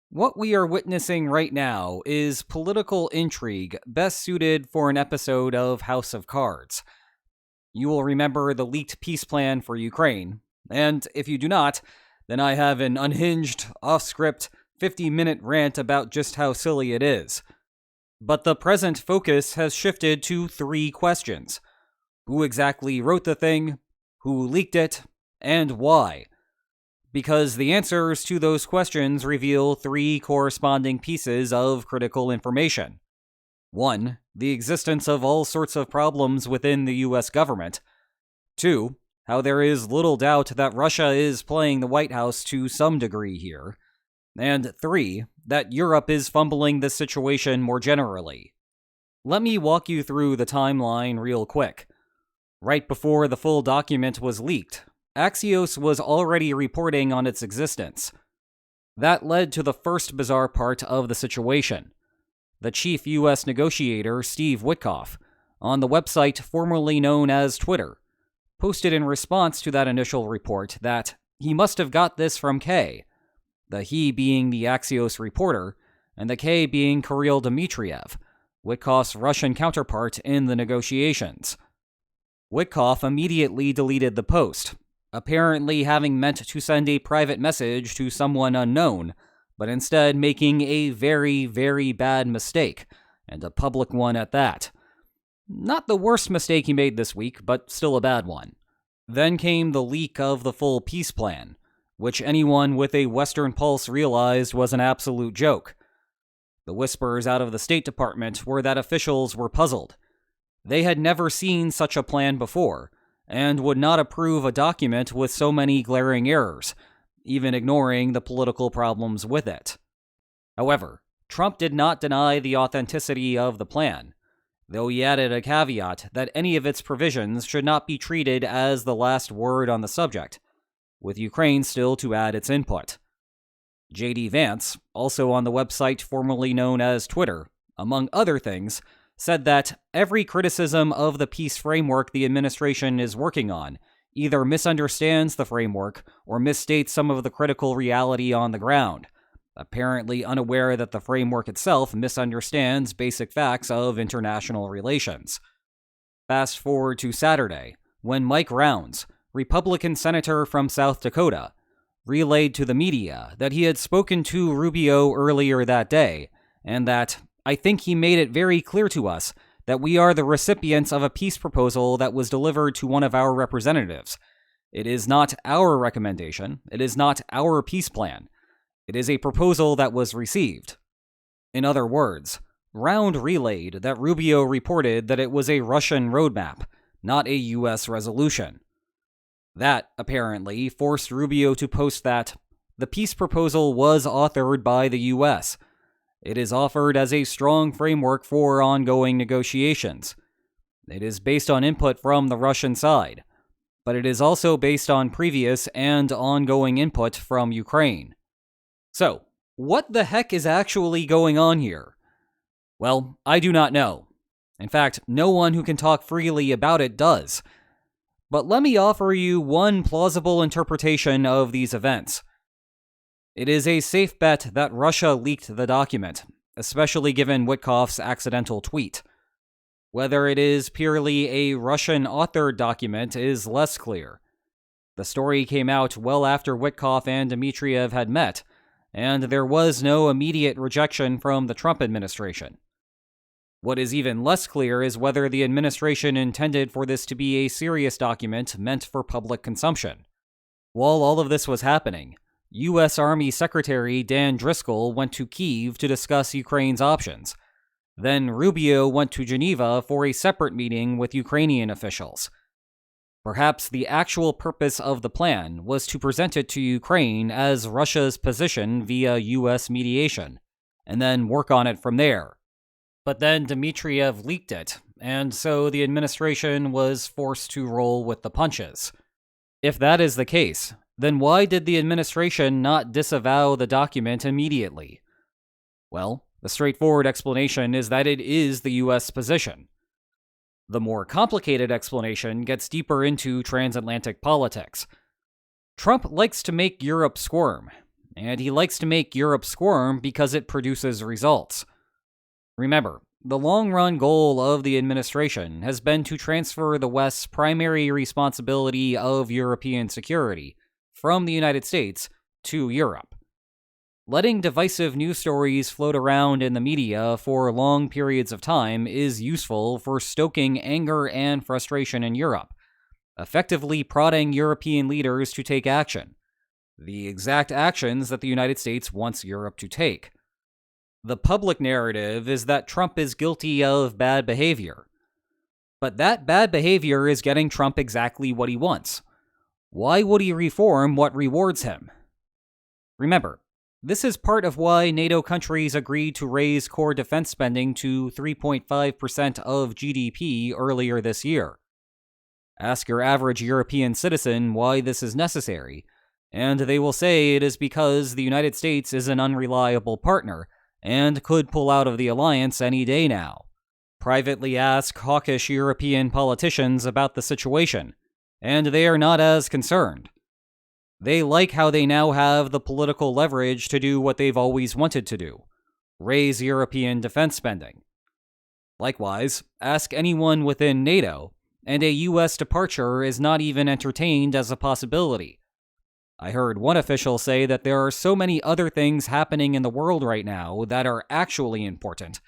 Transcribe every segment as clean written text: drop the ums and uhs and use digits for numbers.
What we are witnessing right now is political intrigue best suited for an episode of House of Cards. You will remember the leaked peace plan for Ukraine, and if you do not, then I have an unhinged, off-script, 50-minute rant about just how silly it is. But the present focus has shifted to three questions. Who exactly wrote the thing? Who leaked it? And why? Because the answers to those questions reveal three corresponding pieces of critical information. 1. The existence of all sorts of problems within the US government. 2. How there is little doubt that Russia is playing the White House to some degree here. And 3. That Europe is fumbling the situation more generally. Let me walk you through the timeline real quick. Right before the full document was leaked, Axios was already reporting on its existence. That led to the first bizarre part of the situation. The chief U.S. negotiator, Steve Witkoff, on the website formerly known as Twitter, posted in response to that initial report that he must have got this from K, the he being the Axios reporter, and the K being Kirill Dmitriev, Witkoff's Russian counterpart in the negotiations. Witkoff immediately deleted the post, apparently having meant to send a private message to someone unknown, but instead making a very, very bad mistake, and a public one at that. Not the worst mistake he made this week, but still a bad one. Then came the leak of the full peace plan, which anyone with a Western pulse realized was an absolute joke. The whispers out of the State Department were that officials were puzzled. They had never seen such a plan before, and would not approve a document with so many glaring errors, even ignoring the political problems with it. However, Trump did not deny the authenticity of the plan, though he added a caveat that any of its provisions should not be treated as the last word on the subject, with Ukraine still to add its input. J.D. Vance, also on the website formerly known as Twitter, among other things, said that every criticism of the peace framework the administration is working on either misunderstands the framework or misstates some of the critical reality on the ground, apparently unaware that the framework itself misunderstands basic facts of international relations. Fast forward to Saturday, when Mike Rounds, Republican senator from South Dakota, relayed to the media that he had spoken to Rubio earlier that day, and that I think he made it very clear to us that we are the recipients of a peace proposal that was delivered to one of our representatives. It is not our recommendation. It is not our peace plan. It is a proposal that was received. In other words, Round relayed that Rubio reported that it was a Russian roadmap, not a U.S. resolution. That, apparently, forced Rubio to post that the peace proposal was authored by the U.S., It is offered as a strong framework for ongoing negotiations. It is based on input from the Russian side, but it is also based on previous and ongoing input from Ukraine. So, what the heck is actually going on here? Well, I do not know. In fact, no one who can talk freely about it does. But let me offer you one plausible interpretation of these events. It is a safe bet that Russia leaked the document, especially given Witkoff's accidental tweet. Whether it is purely a Russian-authored document is less clear. The story came out well after Witkoff and Dmitriev had met, and there was no immediate rejection from the Trump administration. What is even less clear is whether the administration intended for this to be a serious document meant for public consumption. While all of this was happening, U.S. Army Secretary Dan Driscoll went to Kyiv to discuss Ukraine's options. Then Rubio went to Geneva for a separate meeting with Ukrainian officials. Perhaps the actual purpose of the plan was to present it to Ukraine as Russia's position via U.S. mediation, and then work on it from there. But then Dmitriev leaked it, and so the administration was forced to roll with the punches. If that is the case, then why did the administration not disavow the document immediately? Well, the straightforward explanation is that it is the U.S. position. The more complicated explanation gets deeper into transatlantic politics. Trump likes to make Europe squirm. and he likes to make Europe squirm because it produces results. Remember, the long-run goal of the administration has been to transfer the West's primary responsibility of European security from the United States to Europe. Letting divisive news stories float around in the media for long periods of time is useful for stoking anger and frustration in Europe, effectively prodding European leaders to take action, the exact actions that the United States wants Europe to take. The public narrative is that Trump is guilty of bad behavior. But that bad behavior is getting Trump exactly what he wants. Why would he reform what rewards him? Remember, this is part of why NATO countries agreed to raise core defense spending to 3.5% of GDP earlier this year. Ask your average European citizen why this is necessary, and they will say it is because the United States is an unreliable partner and could pull out of the alliance any day now. Privately ask hawkish European politicians about the situation, and they are not as concerned. They like how they now have the political leverage to do what they've always wanted to do: raise European defense spending. Likewise, ask anyone within NATO, and a US departure is not even entertained as a possibility. I heard one official say that there are so many other things happening in the world right now that are actually important,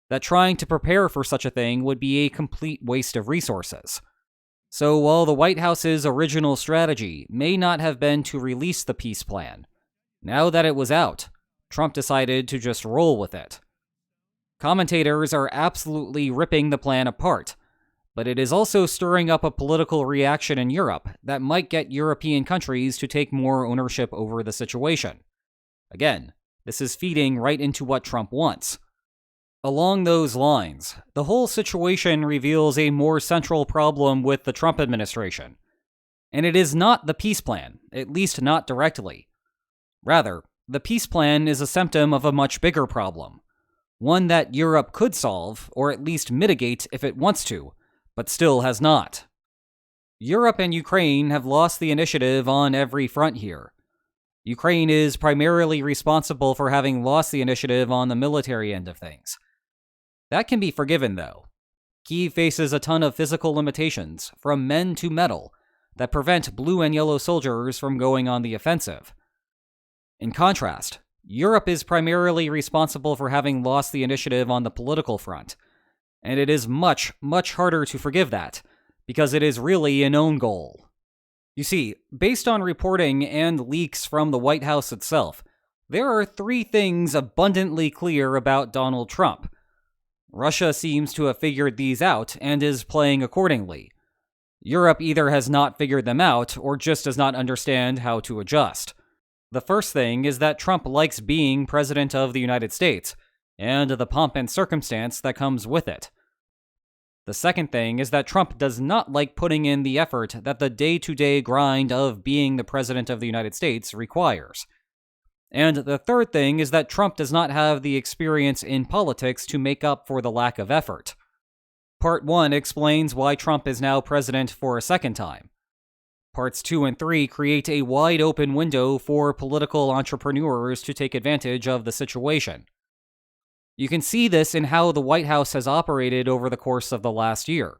that trying to prepare for such a thing would be a complete waste of resources. So while the White House's original strategy may not have been to release the peace plan, now that it was out, Trump decided to just roll with it. Commentators are absolutely ripping the plan apart, but it is also stirring up a political reaction in Europe that might get European countries to take more ownership over the situation. Again, this is feeding right into what Trump wants. Along those lines, the whole situation reveals a more central problem with the Trump administration. And it is not the peace plan, at least not directly. Rather, the peace plan is a symptom of a much bigger problem, one that Europe could solve, or at least mitigate if it wants to, but still has not. Europe and Ukraine have lost the initiative on every front here. Ukraine is primarily responsible for having lost the initiative on the military end of things. That can be forgiven, though. Kyiv faces a ton of physical limitations, from men to metal, that prevent blue and yellow soldiers from going on the offensive. In contrast, Europe is primarily responsible for having lost the initiative on the political front, and it is much, much harder to forgive that, because it is really an own goal. You see, based on reporting and leaks from the White House itself, there are 3 things abundantly clear about Donald Trump. Russia seems to have figured these out and is playing accordingly. Europe either has not figured them out or just does not understand how to adjust. The first thing is that Trump likes being President of the United States, and the pomp and circumstance that comes with it. The second thing is that Trump does not like putting in the effort that the day-to-day grind of being the President of the United States requires. And the third thing is that Trump does not have the experience in politics to make up for the lack of effort. Part 1 explains why Trump is now president for a second time. Parts 2 and 3 create a wide open window for political entrepreneurs to take advantage of the situation. You can see this in how the White House has operated over the course of the last year.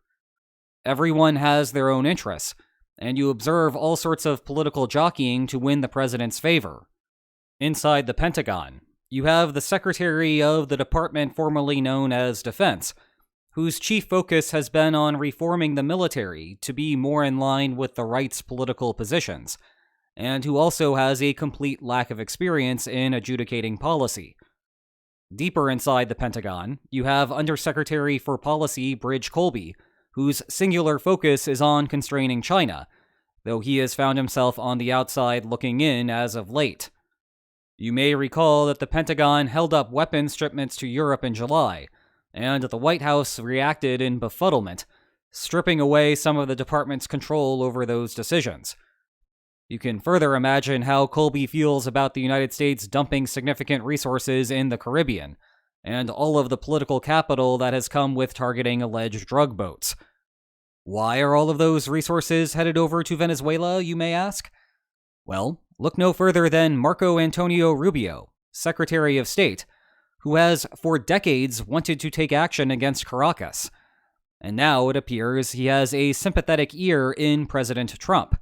Everyone has their own interests, and you observe all sorts of political jockeying to win the president's favor. Inside the Pentagon, you have the Secretary of the Department formerly known as Defense, whose chief focus has been on reforming the military to be more in line with the right's political positions, and who also has a complete lack of experience in adjudicating policy. Deeper inside the Pentagon, you have Undersecretary for Policy Bridge Colby, whose singular focus is on constraining China, though he has found himself on the outside looking in as of late. You may recall that the Pentagon held up weapons shipments to Europe in July, and the White House reacted in befuddlement, stripping away some of the department's control over those decisions. You can further imagine how Colby feels about the United States dumping significant resources in the Caribbean, and all of the political capital that has come with targeting alleged drug boats. Why are all of those resources headed over to Venezuela, you may ask? Well, Look no further than Marco Antonio Rubio, Secretary of State, who has for decades wanted to take action against Caracas. And now it appears he has a sympathetic ear in President Trump.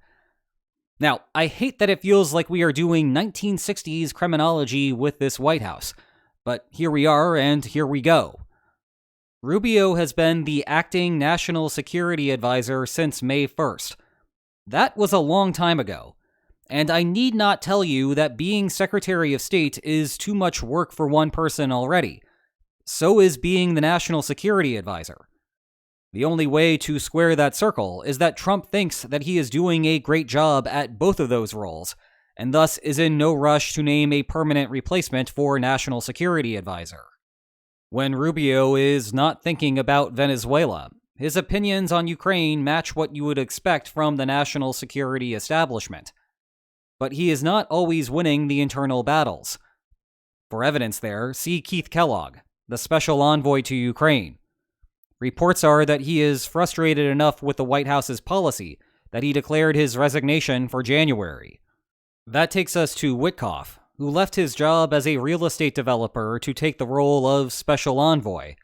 Now, I hate that it feels like we are doing 1960s criminology with this White House, but here we are and here we go. Rubio has been the acting national security advisor since May 1st. That was a long time ago, and I need not tell you that being Secretary of State is too much work for one person already. So is being the national security advisor. The only way to square that circle is that Trump thinks that he is doing a great job at both of those roles, and thus is in no rush to name a permanent replacement for national security advisor. When Rubio is not thinking about Venezuela, his opinions on Ukraine match what you would expect from the national security establishment. But he is not always winning the internal battles. For evidence there, see Keith Kellogg, the special envoy to Ukraine. Reports are that he is frustrated enough with the White House's policy that he declared his resignation for January. That takes us to Witkoff, who left his job as a real estate developer to take the role of special envoy,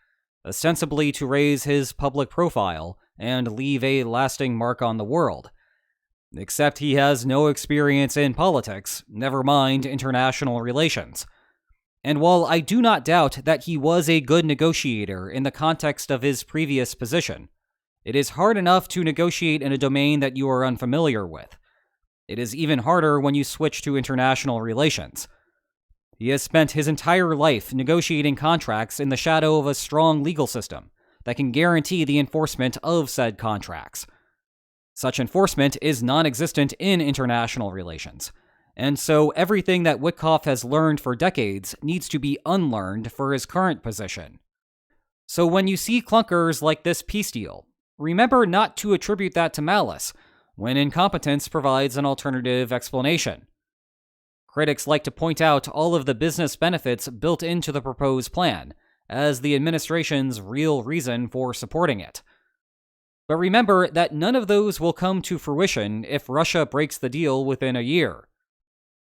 ostensibly to raise his public profile and leave a lasting mark on the world. Except he has no experience in politics, never mind international relations. And while I do not doubt that he was a good negotiator in the context of his previous position, it is hard enough to negotiate in a domain that you are unfamiliar with. It is even harder when you switch to international relations. He has spent his entire life negotiating contracts in the shadow of a strong legal system that can guarantee the enforcement of said contracts. Such enforcement is non-existent in international relations, and so everything that Witkoff has learned for decades needs to be unlearned for his current position. So when you see clunkers like this peace deal, remember not to attribute that to malice, when incompetence provides an alternative explanation. Critics like to point out all of the business benefits built into the proposed plan as the administration's real reason for supporting it. But remember that none of those will come to fruition if Russia breaks the deal within a year.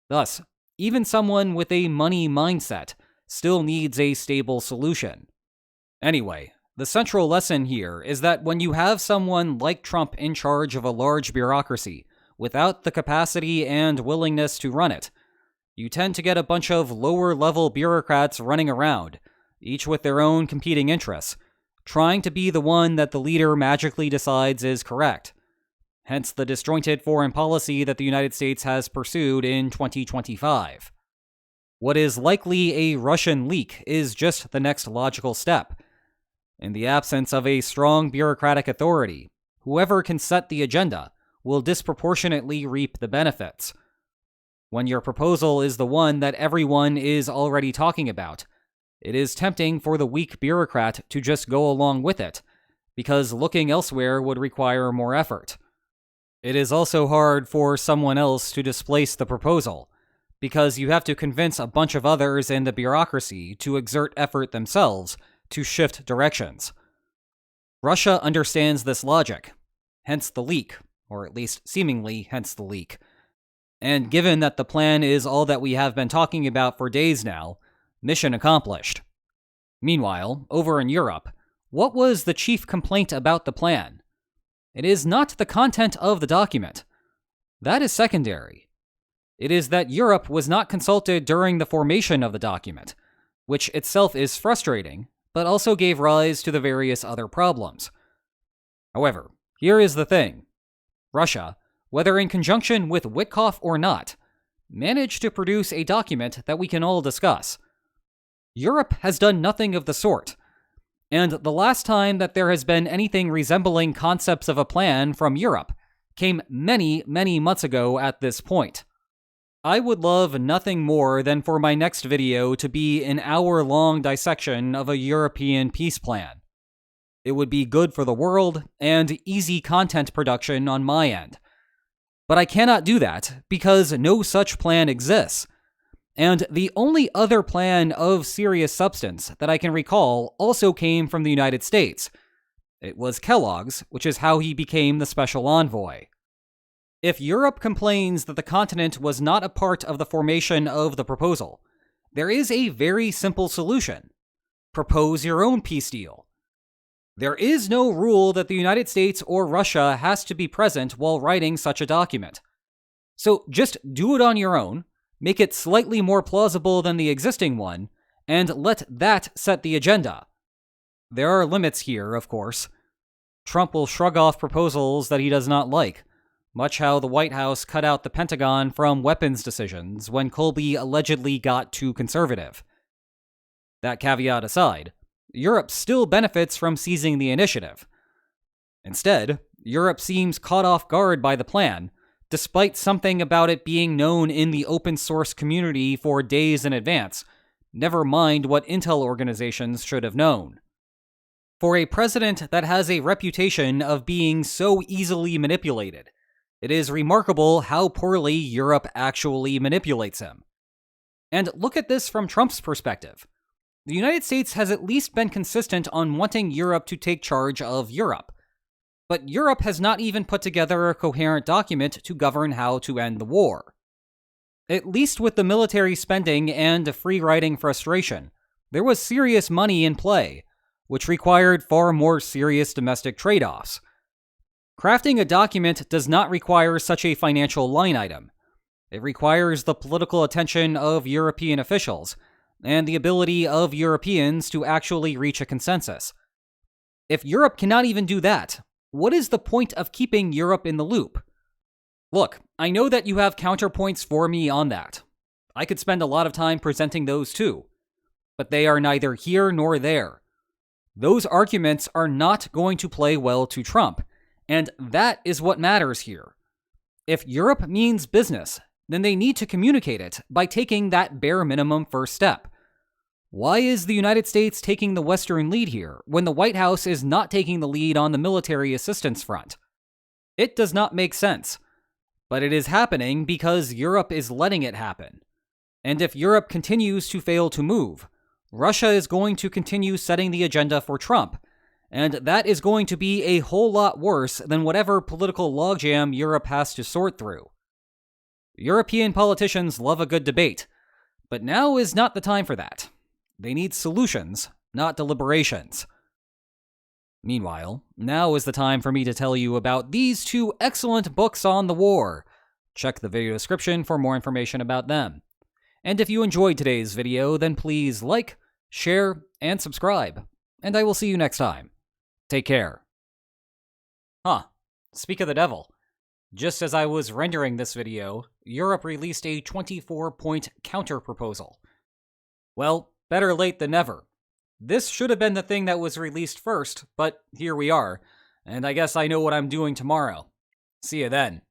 Thus, even someone with a money mindset still needs a stable solution. Anyway, the central lesson here is that when you have someone like Trump in charge of a large bureaucracy without the capacity and willingness to run it, you tend to get a bunch of lower-level bureaucrats running around, each with their own competing interests, trying to be the one that the leader magically decides is correct. Hence the disjointed foreign policy that the United States has pursued in 2025. What is likely a Russian leak is just the next logical step. In the absence of a strong bureaucratic authority, whoever can set the agenda will disproportionately reap the benefits. When your proposal is the one that everyone is already talking about, it is tempting for the weak bureaucrat to just go along with it, because looking elsewhere would require more effort. It is also hard for someone else to displace the proposal, because you have to convince a bunch of others in the bureaucracy to exert effort themselves to shift directions. Russia understands this logic, hence the leak, or at least seemingly hence the leak. And given that the plan is all that we have been talking about for days now, mission accomplished. Meanwhile, over in Europe, what was the chief complaint about the plan? It is not the content of the document. That is secondary. It is that Europe was not consulted during the formation of the document, which itself is frustrating, but also gave rise to the various other problems. However, here is the thing. Russia, whether in conjunction with Witkoff or not, managed to produce a document that we can all discuss. Europe has done nothing of the sort. And the last time that there has been anything resembling concepts of a plan from Europe came many, many months ago at this point. I would love nothing more than for my next video to be an hour-long dissection of a European peace plan. It would be good for the world and easy content production on my end. But I cannot do that because no such plan exists. And the only other plan of serious substance that I can recall also came from the United States. It was Kellogg's, which is how he became the special envoy. If Europe complains that the continent was not a part of the formation of the proposal, there is a very simple solution. Propose your own peace deal. There is no rule that the United States or Russia has to be present while writing such a document. So just do it on your own, make it slightly more plausible than the existing one, and let that set the agenda. There are limits here, of course. Trump will shrug off proposals that he does not like, much how the White House cut out the Pentagon from weapons decisions when Colby allegedly got too conservative. That caveat aside, Europe still benefits from seizing the initiative. Instead, Europe seems caught off guard by the plan, despite something about it being known in the open source community for days in advance, never mind what intel organizations should have known. For a president that has a reputation of being so easily manipulated, it is remarkable how poorly Europe actually manipulates him. And look at this from Trump's perspective. The United States has at least been consistent on wanting Europe to take charge of Europe. But Europe has not even put together a coherent document to govern how to end the war. At least with the military spending and free-riding frustration, there was serious money in play, which required far more serious domestic trade-offs. Crafting a document does not require such a financial line item. It requires the political attention of European officials and the ability of Europeans to actually reach a consensus. If Europe cannot even do that, what is the point of keeping Europe in the loop? Look, I know that you have counterpoints for me on that. I could spend a lot of time presenting those too, but they are neither here nor there. Those arguments are not going to play well to Trump, and that is what matters here. If Europe means business, then they need to communicate it by taking that bare minimum first step. Why is the United States taking the Western lead here when the White House is not taking the lead on the military assistance front? It does not make sense, but it is happening because Europe is letting it happen. And if Europe continues to fail to move, Russia is going to continue setting the agenda for Trump, and that is going to be a whole lot worse than whatever political logjam Europe has to sort through. European politicians love a good debate, but now is not the time for that. They need solutions, not deliberations. Meanwhile, now is the time for me to tell you about these two excellent books on the war. Check the video description for more information about them. And if you enjoyed today's video, then please like, share, and subscribe. And I will see you next time. Take care. Speak of the devil. Just as I was rendering this video, Europe released a 24-point counter-proposal. Well, better late than never. This should have been the thing that was released first, but here we are, and I guess I know what I'm doing tomorrow. See you then.